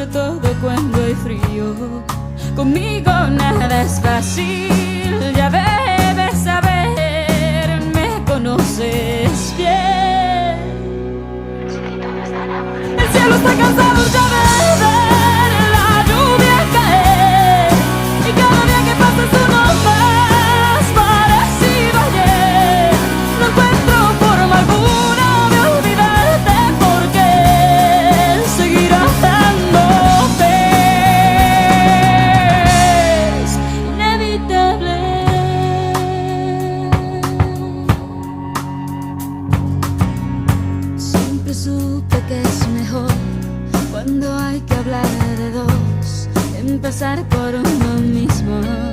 sobre todo cuando hay frío. Conmigo nada es fácil, ya debes saber, me conoces bien. El cielo está cansado ya de ver la lluvia caer, y cada día que pasa es uno más parecido a ayer. No encuentro forma alguna de olvidarte, porque seguir amándote es inevitable. Siempre supe que es mejor, cuando hay que hablar de dos, empezar por uno mismo.